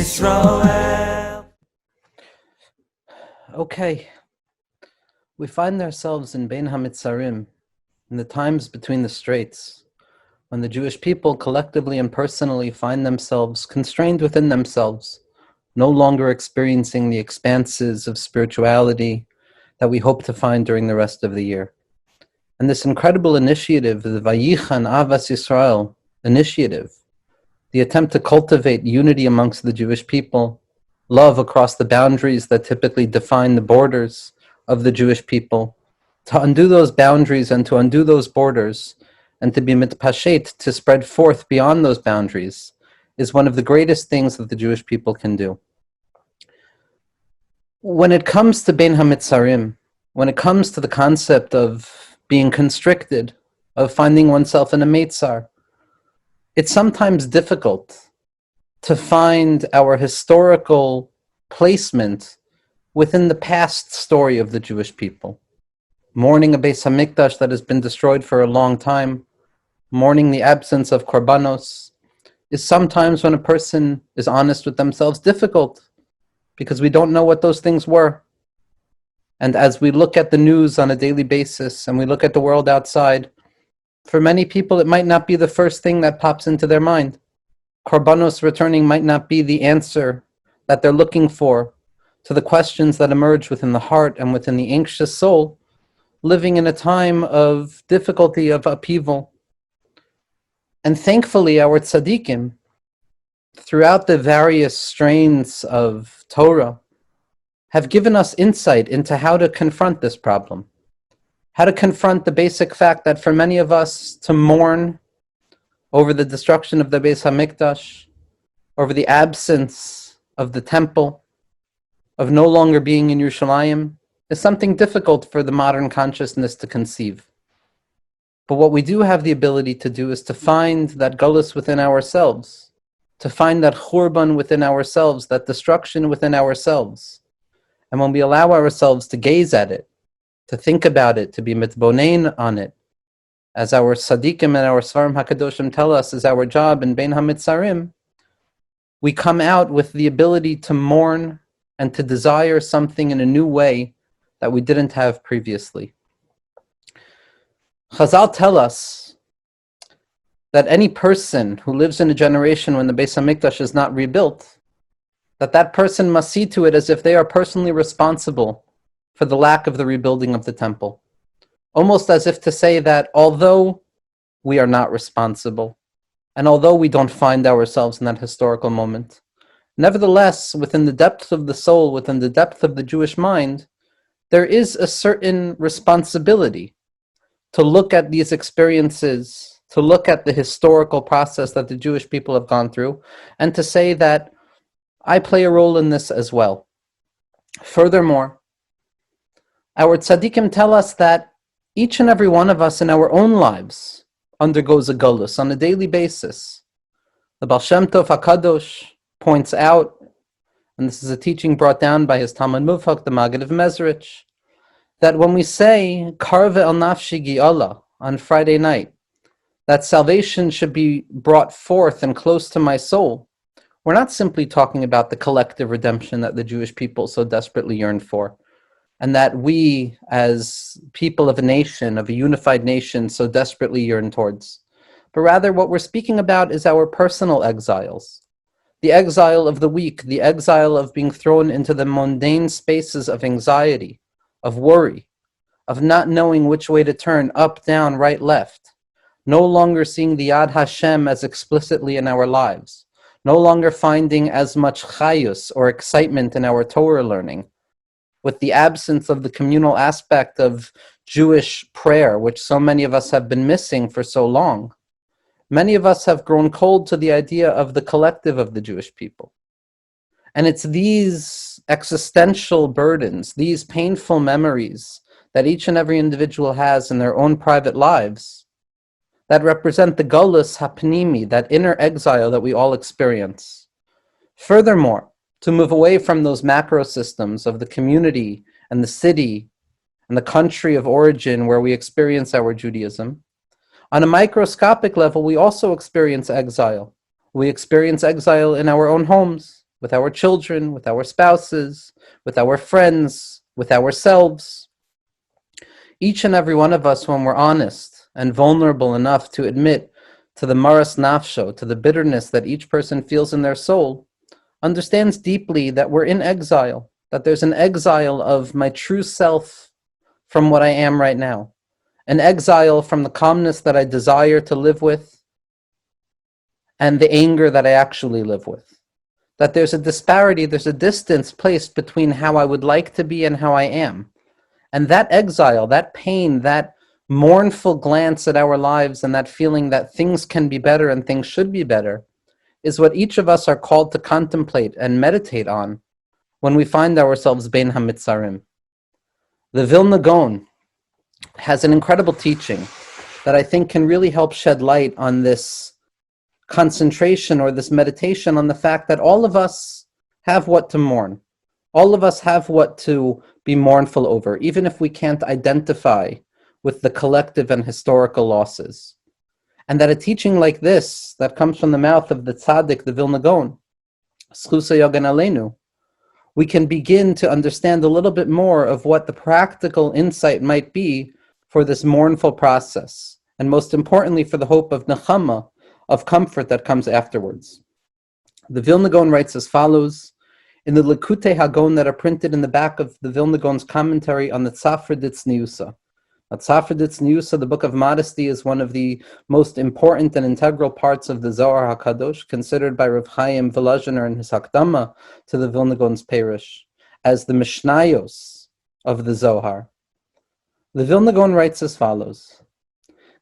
Yisrael. Okay, we find ourselves in Bein HaMitzarim, in the times between the straits, when the Jewish people collectively and personally find themselves constrained within themselves, no longer experiencing the expanses of spirituality that we hope to find during the rest of the year. And this incredible initiative, the Vayichan Avas Yisrael initiative, the attempt to cultivate unity amongst the Jewish people, love across the boundaries that typically define the borders of the Jewish people, to undo those boundaries and to undo those borders, and to be mitpashet, to spread forth beyond those boundaries, is one of the greatest things that the Jewish people can do. When it comes to Bein HaMitzarim, when it comes to the concept of being constricted, of finding oneself in a Meitzar, it's sometimes difficult to find our historical placement within the past story of the Jewish people. Mourning a Beis HaMikdash that has been destroyed for a long time, mourning the absence of korbanos, is sometimes, when a person is honest with themselves, difficult, because we don't know what those things were. And as we look at the news on a daily basis, and we look at the world outside, for many people it might not be the first thing that pops into their mind. Korbanos returning might not be the answer that they're looking for to the questions that emerge within the heart and within the anxious soul, living in a time of difficulty, of upheaval. And thankfully, our tzaddikim, throughout the various strains of Torah, have given us insight into how to confront this problem, how to confront the basic fact that for many of us, to mourn over the destruction of the Beis HaMikdash, over the absence of the temple, of no longer being in Yerushalayim, is something difficult for the modern consciousness to conceive. But what we do have the ability to do is to find that gullus within ourselves, to find that churban within ourselves, that destruction within ourselves. And when we allow ourselves to gaze at it, to think about it, to be mitbonein on it, as our tzaddikim and our svarim hakadoshim tell us is our job in Bein HaMitzarim, we come out with the ability to mourn and to desire something in a new way that we didn't have previously. Chazal tell us that any person who lives in a generation when the Beis HaMikdash is not rebuilt, that person must see to it as if they are personally responsible for the lack of the rebuilding of the temple. Almost as if to say that although we are not responsible, and although we don't find ourselves in that historical moment, nevertheless, within the depth of the soul, within the depth of the Jewish mind, there is a certain responsibility to look at these experiences, to look at the historical process that the Jewish people have gone through, and to say that I play a role in this as well. Furthermore, our tzaddikim tell us that each and every one of us in our own lives undergoes a gullus on a daily basis. The Baal Shem Tov HaKadosh points out, and this is a teaching brought down by his Talmud Muvhak, the Maggid of Mezrich, that when we say Karve el Nafshi Gi'ala on Friday night, that salvation should be brought forth and close to my soul, we're not simply talking about the collective redemption that the Jewish people so desperately yearn for, and that we, as people of a nation, of a unified nation, so desperately yearn towards. But rather, what we're speaking about is our personal exiles. The exile of the weak, the exile of being thrown into the mundane spaces of anxiety, of worry, of not knowing which way to turn, up, down, right, left. No longer seeing the Yad Hashem as explicitly in our lives. No longer finding as much chayus or excitement in our Torah learning, with the absence of the communal aspect of Jewish prayer, which so many of us have been missing for so long. Many of us have grown cold to the idea of the collective of the Jewish people. And it's these existential burdens, these painful memories that each and every individual has in their own private lives that represent the gullus hapnimi, that inner exile that we all experience. Furthermore, to move away from those macro systems of the community and the city and the country of origin where we experience our Judaism, on a microscopic level, we also experience exile. We experience exile in our own homes. with our children, with our spouses, with our friends, with ourselves. Each and every one of us, when we're honest and vulnerable enough to admit to the maras nafsho, to the bitterness that each person feels in their soul, understands deeply that we're in exile, that there's an exile of my true self from what I am right now, an exile from the calmness that I desire to live with and the anger that I actually live with. That there's a disparity, there's a distance placed between how I would like to be and how I am. And that exile, that pain, that mournful glance at our lives and that feeling that things can be better and things should be better is what each of us are called to contemplate and meditate on when we find ourselves bein hamitzarim. The Vilna Gaon has an incredible teaching that I think can really help shed light on this concentration or this meditation on the fact that all of us have what to mourn. All of us have what to be mournful over, even if we can't identify with the collective and historical losses. And that a teaching like this, that comes from the mouth of the tzaddik, the Vilna Gaon, Schusa Yogan Aleinu, we can begin to understand a little bit more of what the practical insight might be for this mournful process, and most importantly for the hope of Nechamah, of comfort that comes afterwards. The Vilna Gaon writes as follows, in the Likutei Hagon that are printed in the back of the Vilna Gaon's commentary on the Tzafreditz Niusa. Tzafreditz Niusa, the Book of Modesty, is one of the most important and integral parts of the Zohar HaKadosh, considered by Rav Chaim Volozhiner in his Hakdama to the Vilna Gaon's Parish as the Mishnayos of the Zohar. The Vilna Gaon writes as follows,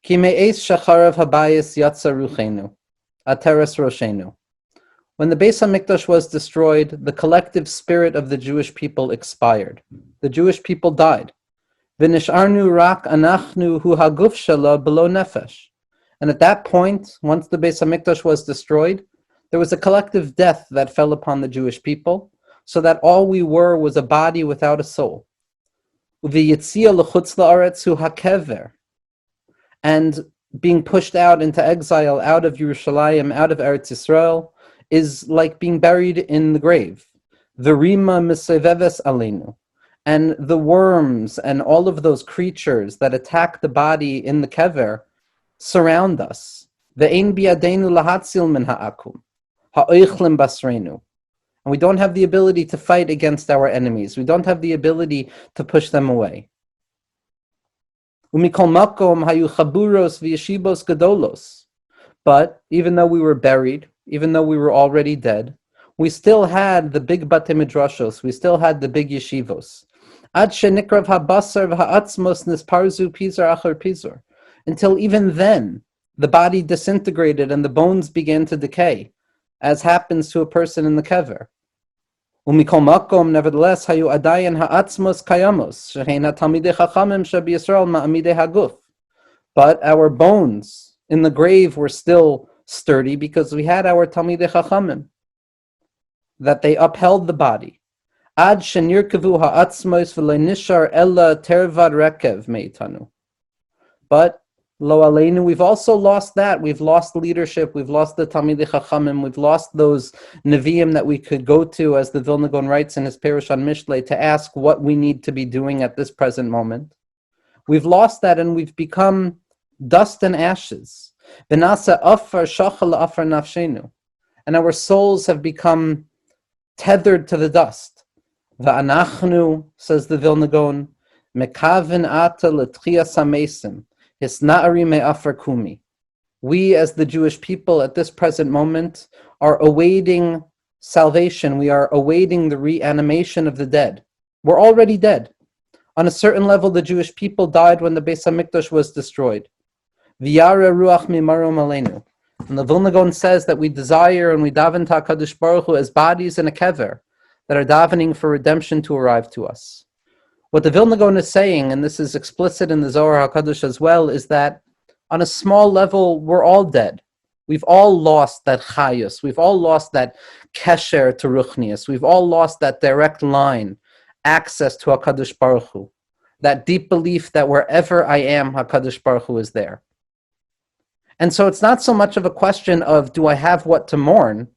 Ki me'es shacharav habayis yatsa ruchenu, ateres roshenu. When the Beis HaMikdash was destroyed, the collective spirit of the Jewish people expired. The Jewish people died. V'nish'arnu rak anachnu hu haguf shala below nefesh. And at that point, once the Beis HaMikdash was destroyed, there was a collective death that fell upon the Jewish people, so that all we were was a body without a soul. V'yitzia l'chutz la'aretz hu hakever. And being pushed out into exile, out of Yerushalayim, out of Eretz Yisrael, is like being buried in the grave. V'rima miseveves aleinu. And the worms and all of those creatures that attack the body in the kever surround us. Ve'ein biyadeinu lahatzil min ha'akum, ha'oichlim basreinu. And we don't have the ability to fight against our enemies. We don't have the ability to push them away. Umikol makom hayu chaburos v'yeshibos gedolos. But even though we were buried, even though we were already dead, we still had the big batei midrashos, we still had the big yeshivos. Ad shenikrav habasar v'ha'atzmos nisparzu pizar achar pizar. Until even then, the body disintegrated and the bones began to decay, as happens to a person in the kever. Umikol makom, nevertheless, hayu adayan ha'atzmos kayamos, sheheina talmidei chachamim shabi Yisrael ma'amidei haguf. But our bones in the grave were still sturdy because we had our talmidei chachamim, that they upheld the body. Ad shenirkavu ha'atzmos v'lo nishar ella tervad rekev meitanu. But lo aleinu, we've also lost that. We've lost leadership. We've lost the talmidei chachamim. We've lost those neviim that we could go to, as the Vilna Gaon writes in his Perush on Mishlei, to ask what we need to be doing at this present moment. We've lost that, and we've become dust and ashes. V'nasa afar shachal afar nafshenu. And our souls have become tethered to the dust. V'anachnu, says the Vilna Gaon, mekavin ata l'tchiyas hamesim, hisna'ari me'afar kumi. We, as the Jewish people at this present moment, are awaiting salvation. We are awaiting the reanimation of the dead. We're already dead. On a certain level, the Jewish people died when the Beis HaMikdash was destroyed. V'yara ruach mimarom aleinu. And the Vilna Gaon says that we desire and we daven to HaKadosh Baruch Hu as bodies in a kever that are davening for redemption to arrive to us. What the Vilna Gaon is saying, and this is explicit in the Zohar HaKadosh as well, is that on a small level, we're all dead. We've all lost that chayus. We've all lost that kesher to ruchnius. We've all lost that direct line, access to HaKadosh Baruch Hu, that deep belief that wherever I am, HaKadosh Baruch Hu is there. And so it's not so much of a question of, do I have what to mourn?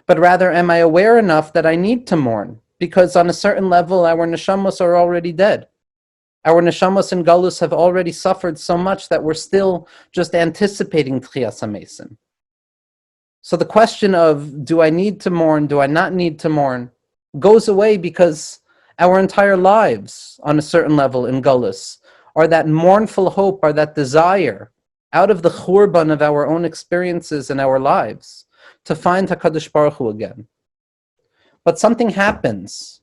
but rather am I aware enough that I need to mourn? Because on a certain level, our neshamos are already dead. Our neshamos and galus have already suffered so much that we're still just anticipating Tchias HaMesim. So the question of, do I need to mourn, do I not need to mourn, goes away because our entire lives, on a certain level in galus, are that mournful hope, are that desire, out of the churban of our own experiences in our lives, to find HaKadosh Baruch Hu again. But something happens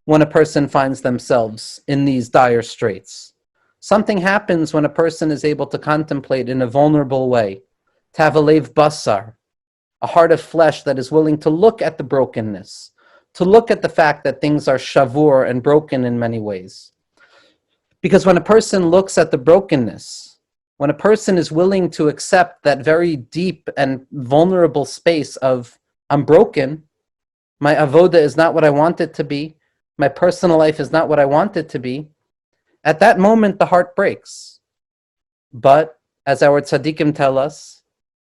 when a person finds themselves in these dire straits. Something happens when a person is able to contemplate in a vulnerable way, to have a lev basar, a heart of flesh that is willing to look at the brokenness, to look at the fact that things are shavur and broken in many ways. Because when a person looks at the brokenness, when a person is willing to accept that very deep and vulnerable space of, I'm broken, my avoda is not what I want it to be, my personal life is not what I want it to be, at that moment the heart breaks. But, as our tzaddikim tell us,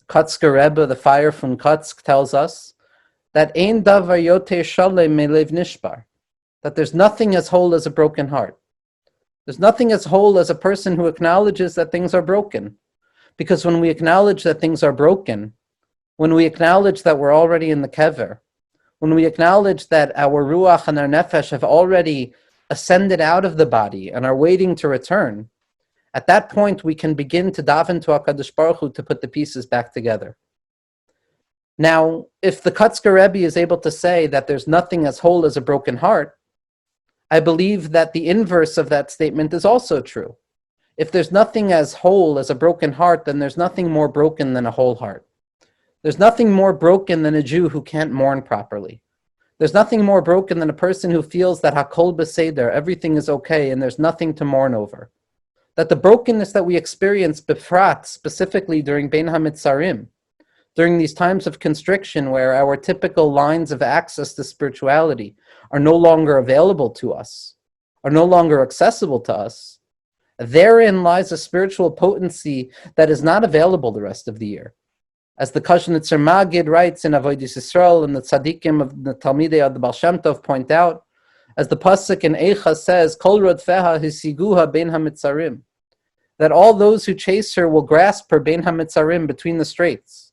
Kotzker Rebbe, the fire from Kotsk, tells us that ein davar yoter shalem melev nishbar, that there's nothing as whole as a broken heart. There's nothing as whole as a person who acknowledges that things are broken. Because when we acknowledge that things are broken, when we acknowledge that we're already in the kever, when we acknowledge that our ruach and our nefesh have already ascended out of the body and are waiting to return, at that point we can begin to daven to HaKadosh Baruch Hu to put the pieces back together. Now, if the Kotzker Rebbe is able to say that there's nothing as whole as a broken heart, I believe that the inverse of that statement is also true. If there's nothing as whole as a broken heart, then there's nothing more broken than a whole heart. There's nothing more broken than a Jew who can't mourn properly. There's nothing more broken than a person who feels that hakol beseder, everything is okay and there's nothing to mourn over. That the brokenness that we experience, befrat, specifically during Bein HaMitzarim, during these times of constriction where our typical lines of access to spirituality are no longer available to us, are no longer accessible to us, therein lies a spiritual potency that is not available the rest of the year. As the Kashnitzer Magid writes in Avodas Yisrael, and the tzaddikim of the Talmidei of the Baal Shem Tov point out, as the pasuk in Eicha says, Kol rodfeha hisiguha bein hamitzarim, that all those who chase her will grasp her bein hamitzarim, between the straits.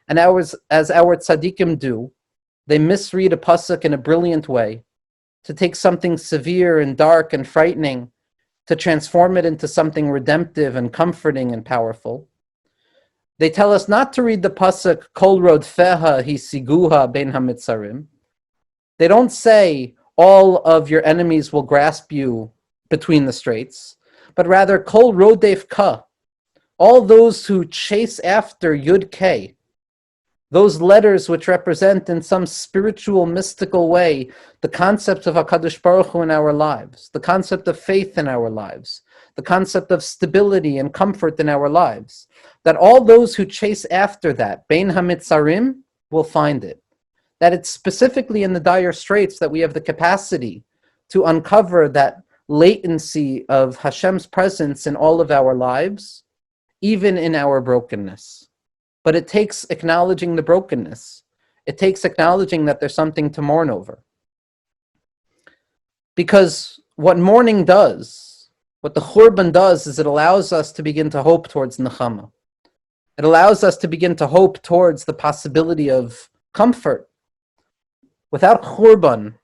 And as our tzaddikim do, they misread a pasuk in a brilliant way, to take something severe and dark and frightening, to transform it into something redemptive and comforting and powerful. They tell us not to read the pasuk Kol rodfeha hisiguha bein hamitzarim. They don't say all of your enemies will grasp you between the straits, but rather Kol rodef ka, all those who chase after Yud K, those letters which represent in some spiritual, mystical way the concept of HaKadosh Baruch Hu in our lives, the concept of faith in our lives, the concept of stability and comfort in our lives, that all those who chase after that, Bein HaMitzarim, will find it. That it's specifically in the dire straits that we have the capacity to uncover that latency of Hashem's presence in all of our lives, even in our brokenness. But it takes acknowledging the brokenness. It takes acknowledging that there's something to mourn over. Because what mourning does, what the Churban does, is it allows us to begin to hope towards Nechamah. It allows us to begin to hope towards the possibility of comfort. Without Churban,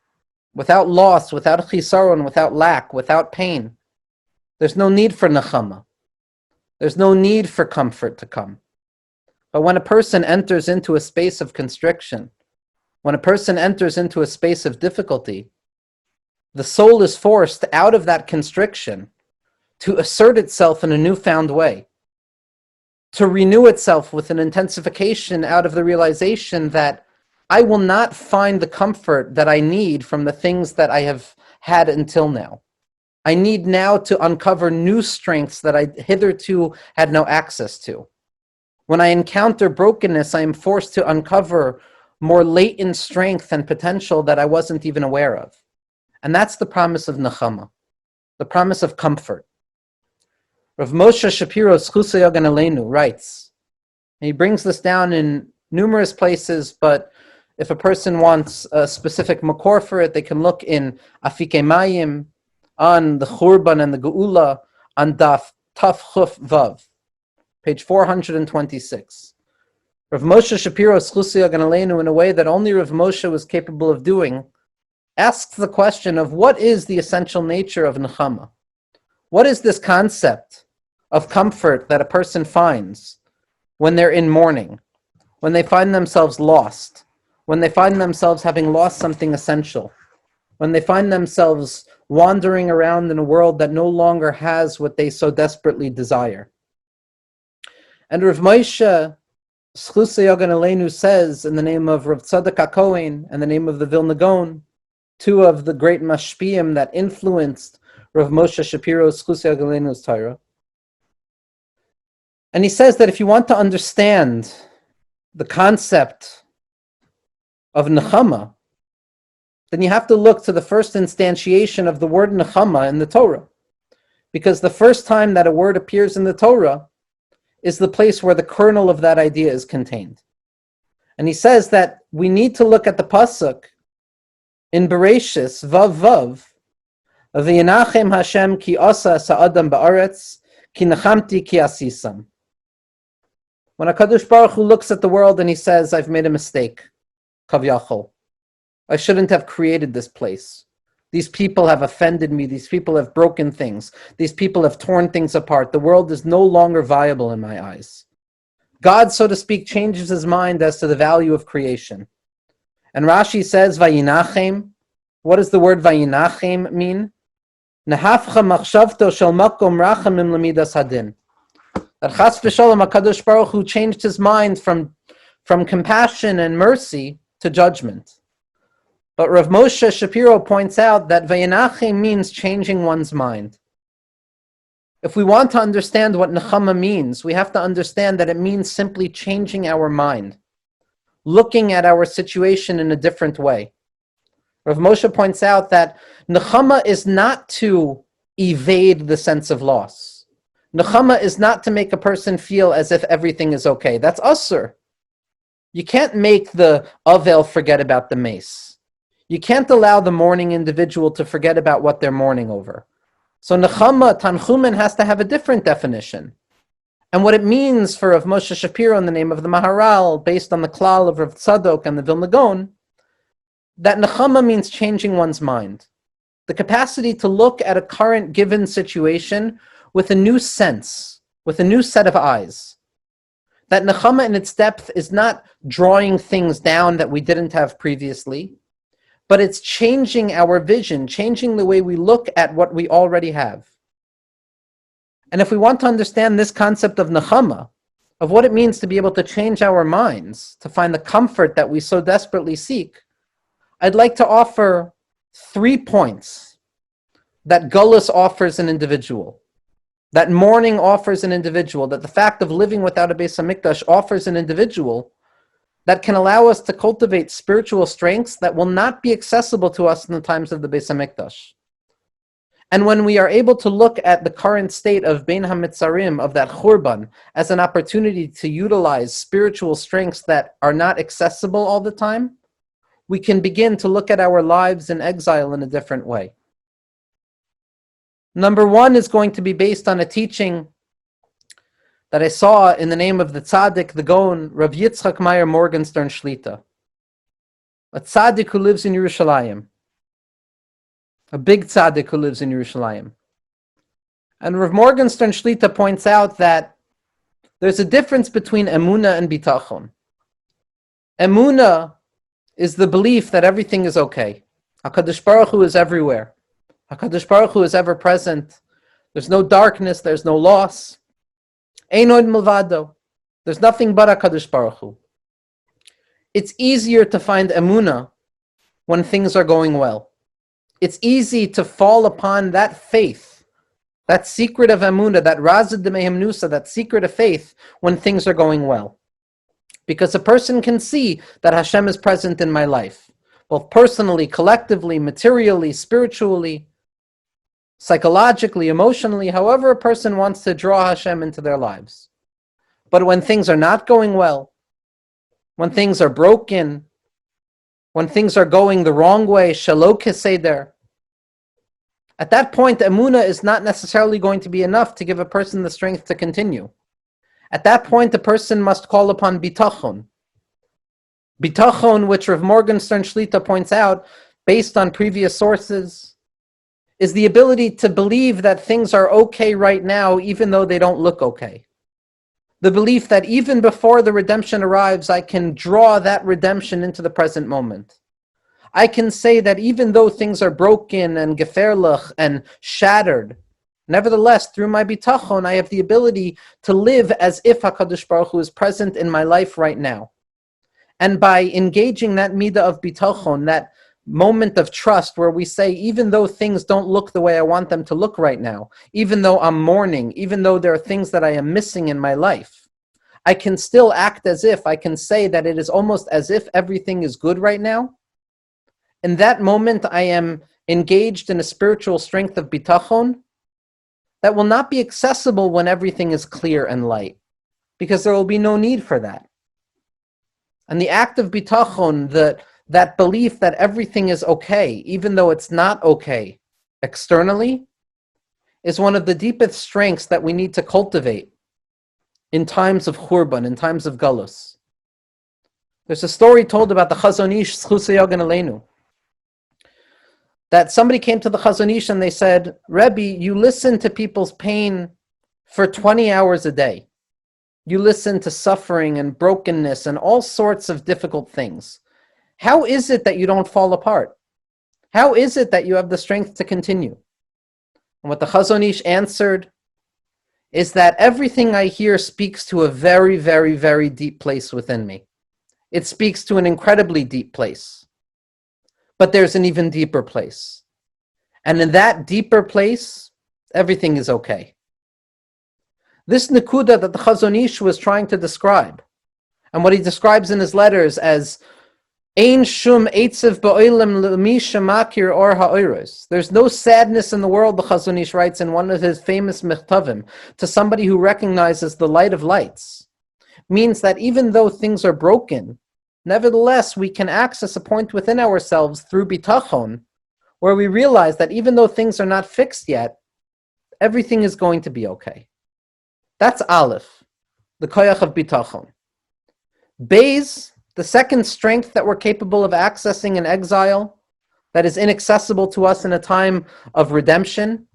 without loss, without chisaron, without lack, without pain, there's no need for Nechamah. There's no need for comfort to come. But when a person enters into a space of constriction, when a person enters into a space of difficulty, the soul is forced out of that constriction to assert itself in a newfound way, to renew itself with an intensification out of the realization that I will not find the comfort that I need from the things that I have had until now. I need now to uncover new strengths that I hitherto had no access to. When I encounter brokenness, I am forced to uncover more latent strength and potential that I wasn't even aware of. And that's the promise of Nahama, the promise of comfort. Rav Moshe Shapiro, Zchus Yagan Aleinu, writes, and he brings this down in numerous places, but If a person wants a specific makor for it, they can look in Afike Mayim, on the Churban and the Geula, on Daf Taf Chuf Vav, page 426. Rav Moshe Shapiro, Schlusi Hagan Aleinu, in a way that only Rav Moshe was capable of doing, asks the question of what is the essential nature of Nechamah? What is this concept of comfort that a person finds when they're in mourning, when they find themselves lost, when they find themselves having lost something essential, when they find themselves wandering around in a world that no longer has what they so desperately desire? And Rav Moshe Schlusei Yogan Aleinu says, in the name of Rav Tzadok HaKohen and the name of the Vilna Gaon, two of the great mashpiyim that influenced Rav Moshe Shapiro's Schlusei Yogan Aleinu's Torah. And he says that if you want to understand the concept of Nechamah, then you have to look to the first instantiation of the word Nechamah in the Torah. Because the first time that a word appears in the Torah is the place where the kernel of that idea is contained. And he says that we need to look at the pasuk in Bereshis, Vav Vav, V'yinachem Hashem ki asa sa'adam ba'aretz, ki nechamti ki asisam. When HaKadosh Baruch Hu looks at the world and he says, I've made a mistake, Kavyachol. I shouldn't have created this place. These people have offended me. These people have broken things. These people have torn things apart. The world is no longer viable in my eyes. God, so to speak, changes his mind as to the value of creation. And Rashi says, Vayinachem. What does the word Vayinachem mean? Nehafcha machshavto shel makom rachamim lemidas hadin. That Chas v'sholom HaKadosh Baruch Hu changed his mind from compassion and mercy to judgment. But Rav Moshe Shapiro points out that Vayinachem means changing one's mind. If we want to understand what Nechamah means, we have to understand that it means simply changing our mind, looking at our situation in a different way. Rav Moshe points out that Nechamah is not to evade the sense of loss. Nechamah is not to make a person feel as if everything is okay. That's usur. You can't make the Avel forget about the mace. You can't allow the mourning individual to forget about what they're mourning over. So Nechamah, Tanchumen, has to have a different definition. And what it means for Rav Moshe Shapiro in the name of the Maharal, based on the klal of Rav Tzadok and the Vilna Gaon, that Nechamah means changing one's mind. The capacity to look at a current given situation with a new sense, with a new set of eyes. That Nechamah in its depth is not drawing things down that we didn't have previously, but it's changing our vision, changing the way we look at what we already have. And if we want to understand this concept of Nechamah, of what it means to be able to change our minds, to find the comfort that we so desperately seek, I'd like to offer 3 points that Gullus offers an individual, that mourning offers an individual, that the fact of living without a Beis HaMikdash offers an individual, that can allow us to cultivate spiritual strengths that will not be accessible to us in the times of the Beis HaMikdash. And when we are able to look at the current state of Bein HaMitzarim, of that Churban, as an opportunity to utilize spiritual strengths that are not accessible all the time, we can begin to look at our lives in exile in a different way. Number 1 is going to be based on a teaching that I saw in the name of the Tzaddik, the Gaon, Rav Yitzchak Meir Morgenstern Shlita, a Tzaddik who lives in Yerushalayim, a big Tzaddik who lives in Yerushalayim. And Rav Morgenstern Shlita points out that there's a difference between Emunah and Bitachon. Emunah is the belief that everything is okay. HaKadosh Baruch Hu is everywhere. HaKadosh Baruch Hu is ever present. There's no darkness, there's no loss. Einoid Milvado. There's nothing but HaKadosh Baruch Hu. It's easier to find Emunah when things are going well. It's easy to fall upon that faith, that secret of Emunah, that Razid Demehem Nusa, that secret of faith when things are going well. Because a person can see that Hashem is present in my life, both personally, collectively, materially, spiritually, psychologically, emotionally, however a person wants to draw Hashem into their lives. But when things are not going well, when things are broken, when things are going the wrong way, shelo keseder. At that point, emunah is not necessarily going to be enough to give a person the strength to continue. At that point, a person must call upon bitachon. Bitachon, which Rav Morgenstern Shlita points out, based on previous sources, is the ability to believe that things are okay right now, even though they don't look okay. The belief that even before the redemption arrives, I can draw that redemption into the present moment. I can say that even though things are broken and geferlich and shattered, nevertheless, through my bitachon, I have the ability to live as if HaKadosh Baruch Hu is present in my life right now. And by engaging that midah of bitachon, that moment of trust where we say, even though things don't look the way I want them to look right now, even though I'm mourning, even though there are things that I am missing in my life, I can still act as if, I can say that it is almost as if everything is good right now. In that moment, I am engaged in a spiritual strength of bitachon that will not be accessible when everything is clear and light, because there will be no need for that. And the act of bitachon, that belief that everything is okay, even though it's not okay externally, is one of the deepest strengths that we need to cultivate in times of churban, in times of galus. There's a story told about the Chazon Ish, Zchus Yagen Aleinu, that somebody came to the Chazon Ish and they said, Rabbi, you listen to people's pain for 20 hours a day. You listen to suffering and brokenness and all sorts of difficult things. How is it that you don't fall apart? How is it that you have the strength to continue? And what the Chazon Ish answered is that everything I hear speaks to a very, very, very deep place within me. It speaks to an incredibly deep place. But there's an even deeper place. And in that deeper place, everything is okay. This nekuda that the Chazon Ish was trying to describe, and what he describes in his letters as Ein shum eitzev ba'olam l'mi shemakir or ha'oros. There's no sadness in the world, the Chazon Ish writes in one of his famous mechtavim, to somebody who recognizes the light of lights. Means that even though things are broken, nevertheless, we can access a point within ourselves through bitachon, where we realize that even though things are not fixed yet, everything is going to be okay. That's Aleph, the koyach of bitachon. Beis, the second strength that we're capable of accessing in exile, that is inaccessible to us in a time of redemption,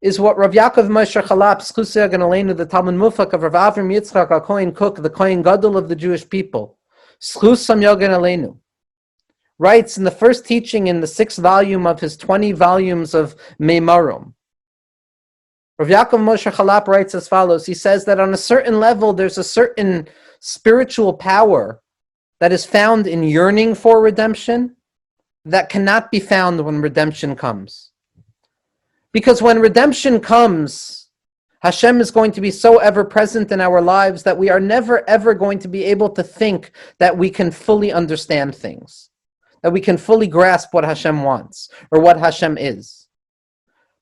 is what Rav Yaakov Moshe Chalap, Zchus Yagen Aleinu, the Talmud Mufak of Rav Avram Yitzchak, a Kohen Cook, the Kohen Gadol of the Jewish people, Zchus Yagen Aleinu, writes in the first teaching in the 6th volume of his 20 volumes of Meimarim. Rav Yaakov Moshe Chalap writes as follows. He says that on a certain level, there's a certain spiritual power that is found in yearning for redemption that cannot be found when redemption comes. Because when redemption comes, Hashem is going to be so ever present in our lives that we are never ever going to be able to think that we can fully understand things, that we can fully grasp what Hashem wants or what Hashem is.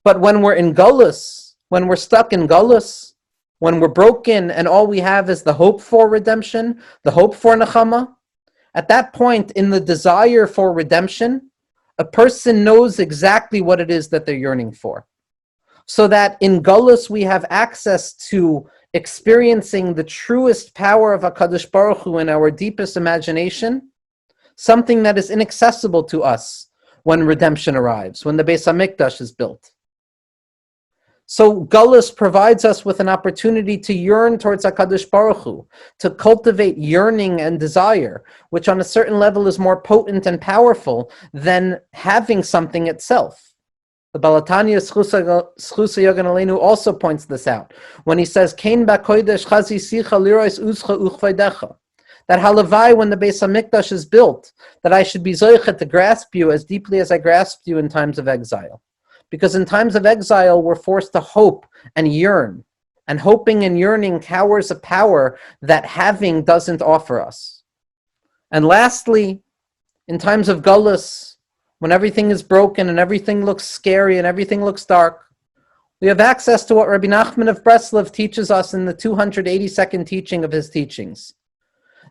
But when we're in Gullus, when we're stuck in Gullus, when we're broken and all we have is the hope for redemption, the hope for Nechamah, at that point in the desire for redemption, a person knows exactly what it is that they're yearning for. So that in Gullus we have access to experiencing the truest power of HaKadosh Baruch Hu in our deepest imagination, something that is inaccessible to us when redemption arrives, when the Beis HaMikdash is built. So Gullus provides us with an opportunity to yearn towards HaKadosh Baruch Hu, to cultivate yearning and desire, which on a certain level is more potent and powerful than having something itself. The Balatanya Zchus Yagen Aleinu also points this out when he says, "Kein ba'kodesh chazi sicha lirois uzcha uchvaydecha." That halavai, when the Beis HaMikdash is built, that I should be zoichet to grasp you as deeply as I grasped you in times of exile. Because in times of exile, we're forced to hope and yearn. And hoping and yearning cowers a power that having doesn't offer us. And lastly, in times of Gullus, when everything is broken and everything looks scary and everything looks dark, we have access to what Rabbi Nachman of Breslov teaches us in the 282nd teaching of his teachings.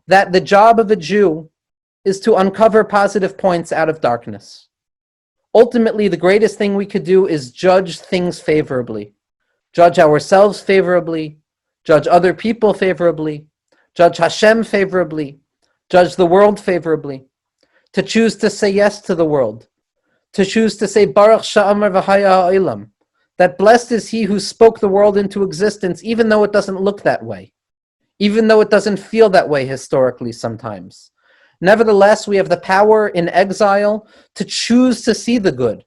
That the job of a Jew is to uncover positive points out of darkness. Ultimately, the greatest thing we could do is judge things favorably. Judge ourselves favorably, judge other people favorably, judge Hashem favorably, judge the world favorably, to choose to say yes to the world, to choose to say Baruch Sha'amar V'Haya Ha'olam, that blessed is he who spoke the world into existence, even though it doesn't look that way, even though it doesn't feel that way historically sometimes. Nevertheless, we have the power in exile to choose to see the good.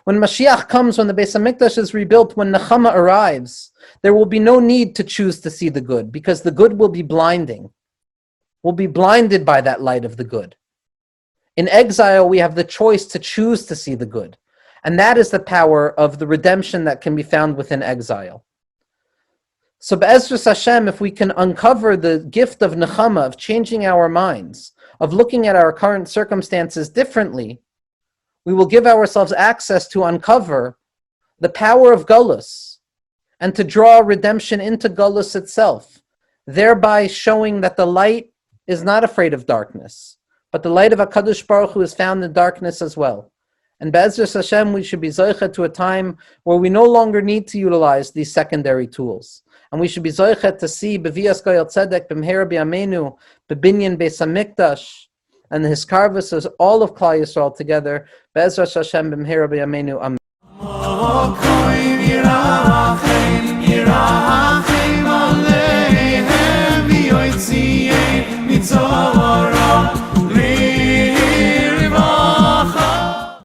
When Mashiach comes, when the Beis HaMikdash is rebuilt, when Nechamah arrives, there will be no need to choose to see the good, because the good will be blinding. We'll be blinded by that light of the good. In exile, we have the choice to choose to see the good. And that is the power of the redemption that can be found within exile. So Be'ezras Hashem, if we can uncover the gift of Nechamah, of changing our minds, of looking at our current circumstances differently, we will give ourselves access to uncover the power of Golus and to draw redemption into Golus itself, thereby showing that the light is not afraid of darkness, but the light of HaKadosh Baruch Hu is found in darkness as well. And Be'ezras Hashem, we should be zoichet to a time where we no longer need to utilize these secondary tools. And we should be zoichet to see B'vias Goyal Tzedek, B'mheira B'yameinu, B'binyan Beis HaMikdash, and the Hiskarvus is all of Klal Yisrael together. Be'ezras Hashem B'mheira B'yameinu. Amen.